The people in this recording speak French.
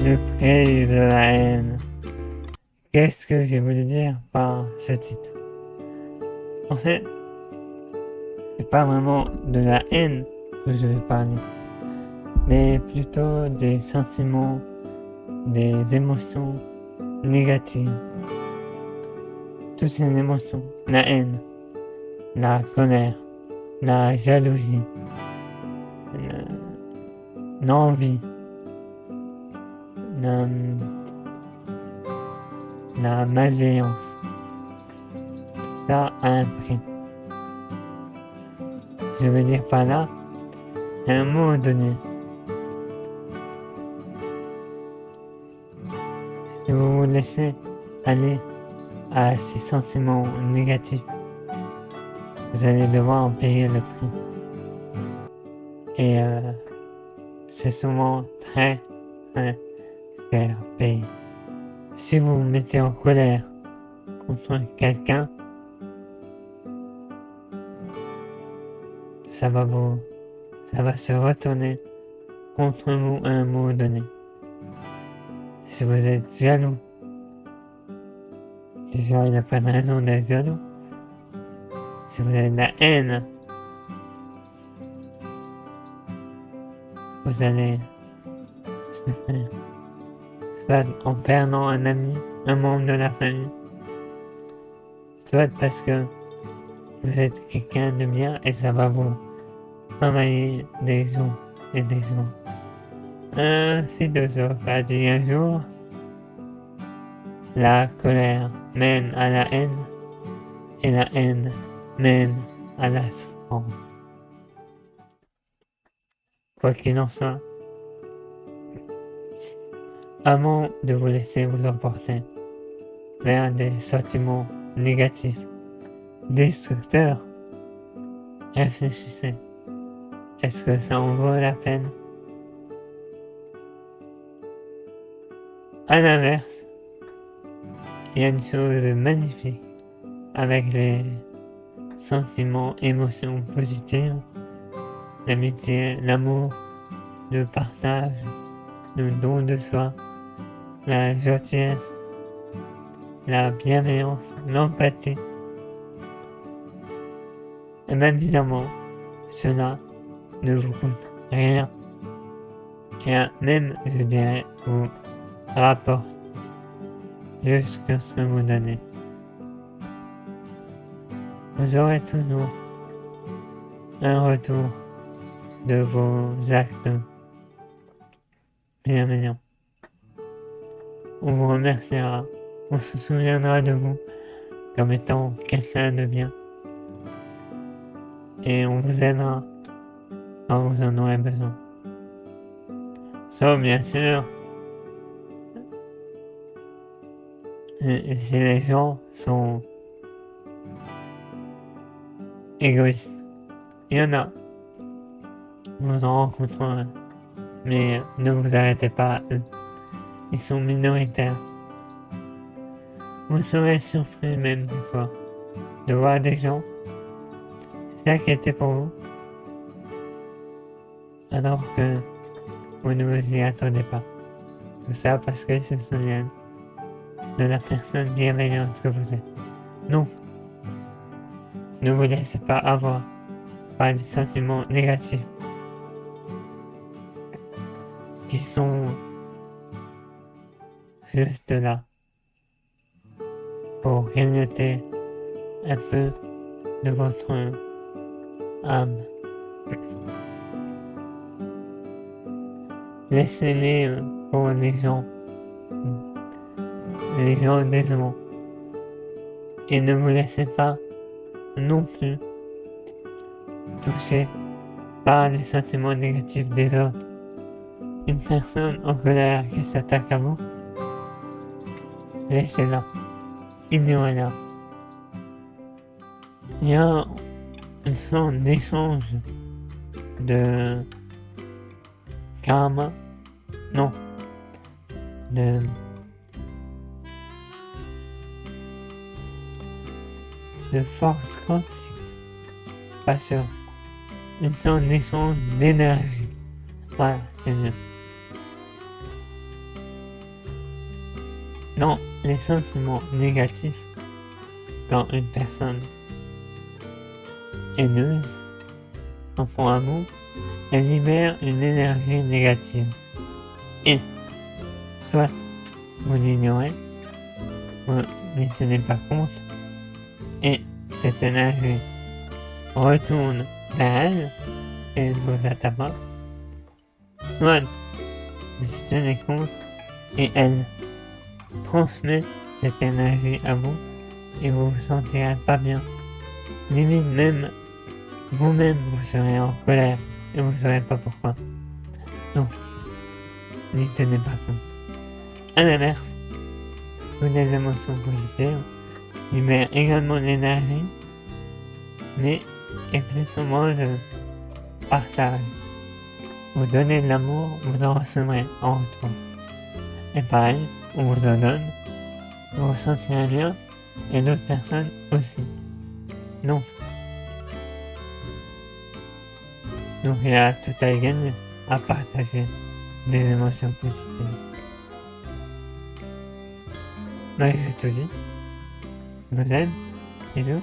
Le prix de la haine. Qu'est-ce que j'ai voulu dire par ce titre? En fait, c'est pas vraiment de la haine que je vais parler, mais plutôt des sentiments, des émotions négatives. Toutes ces émotions, la haine, la colère, la jalousie, l'envie, la, la malveillance. Ça a un prix. Je veux dire par là, à un moment donné, si vous vous laissez aller à ces sentiments négatifs, vous allez devoir en payer le prix. Et c'est souvent très, très cher payé. Si vous vous mettez en colère contre quelqu'un, ça va se retourner contre vous à un moment donné. Si vous êtes jaloux, déjà il n'y a pas de raison d'être jaloux. Si vous avez de la haine, vous allez souffrir. Soit en perdant un ami, un membre de la famille, soit parce que vous êtes quelqu'un de bien et ça va vous travailler des jours et des jours. Un philosophe a dit un jour, la colère mène à la haine et la haine mène à la souffrance. Quoi qu'il en soit, avant de vous laisser vous emporter vers des sentiments négatifs, destructeurs, réfléchissez. Est-ce que ça en vaut la peine? À l'inverse, il y a une chose magnifique avec les sentiments, émotions positives, l'amitié, l'amour, le partage, le don de soi, la gentillesse, la bienveillance, l'empathie. Et même bizarrement, cela ne vous coûte rien. Et même, je dirais, vous rapporte jusqu'à ce que vous donnez. Vous aurez toujours un retour de vos actes bienveillants. On vous remerciera, on se souviendra de vous comme étant quelqu'un de bien. Et on vous aidera quand vous en aurez besoin. Sauf bien sûr, si les gens sont égoïstes. Il y en a. Vous en rencontrerez. Mais ne vous arrêtez pas à eux. Ils sont minoritaires. Vous serez surpris même des fois de voir des gens s'inquiéter pour vous alors que vous ne vous y attendez pas. Tout ça parce qu'ils se souviennent de la personne bienveillante que vous êtes. Non. Ne vous laissez pas avoir par des sentiments négatifs qui sont juste là pour grignoter un peu de votre âme. Laissez-les pour les gens décevants. Et ne vous laissez pas non plus toucher par les sentiments négatifs des autres. Une personne en colère qui s'attaque à vous, laissez-la, ignorez-la. Il y a une sorte d'échange de karma, non, de force quantique, pas sûr, une sorte d'échange d'énergie. Voilà, c'est mieux. dans les sentiments négatifs, quand une personne haineuse en fond à vous, elle libère une énergie négative. Et soit vous l'ignorez, vous n'y tenez pas compte, et cette énergie retourne vers elle et elle vous atteint pas. Soit vous y tenez compte et elle transmet cette énergie à vous et vous vous sentirez pas bien. Limite même, vous-même vous serez en colère et vous ne saurez pas pourquoi. Donc, n'y tenez pas compte. À l'inverse, toutes les émotions positives libèrent également l'énergie, mais est plus souvent de partage. Vous donnez de l'amour, vous en recevrez en retour. Et pareil, on vous en donne, vous vous sentirez bien, et d'autres personnes aussi. Donc il y a tout à gagner à partager des émotions positives. Donc j'ai tout dit. Je vous aime. Bisous.